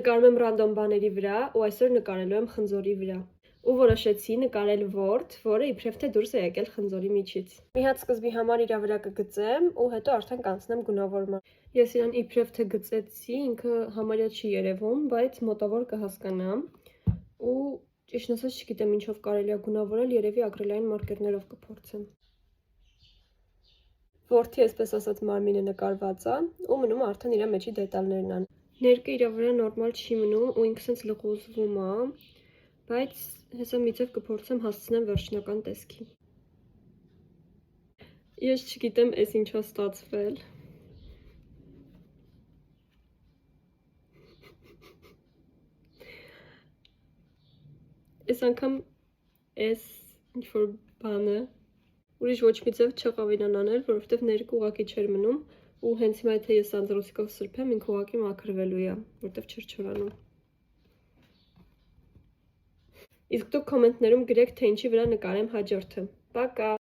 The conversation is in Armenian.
Նկարում եմ ռանդոմ բաների վրա ու այսօր նկարելու եմ խնձորի վրա։ Ու որոշեցի նկարել ворդ, որը իբրև թե դուրս է եկել խնձորի միջից։ Մի հատ սկզբի համար իր վրա կգծեմ ու հետո արդեն կանցնեմ գունավորման։ Ես իրան իբրև թե գծեցի, ինքը համարյա չի երևում, բայց մոտավոր կհասկանամ ու ճիշտն ասած չգիտեմ ինչով կարելի է գունավորել, երևի ակրիլային մարկերներով կփորձեմ։ Որդի այսպես ասած մարմինը նկարված է ու մնում է արդեն իր մեջի դետալներն ան։ Ներկը իր վրա նորմալ չի մնում ու ինքը սենց լղոզվում է, բայց հեսա միցև կփորձեմ հասցնեմ վերջնական տեսքի։ Ես չգիտեմ էս ինչա ստացվել։ Այս անգամ էս ինչ-որ բանը ուրիշ ոչ մի ձև չեղավ իրան անել, որովհետև ներկը ուղղակի չէր մնում ու հենց հիմա եթե ես անձրոցիկով սրբեմ, ինքը ուղղակի մաքրվելու է, որովհետև չէր չորանում։ Իսկ դուք կոմենտներում գրեք, թե ինչի վրա նկարեմ հաջորդը։ Պակա։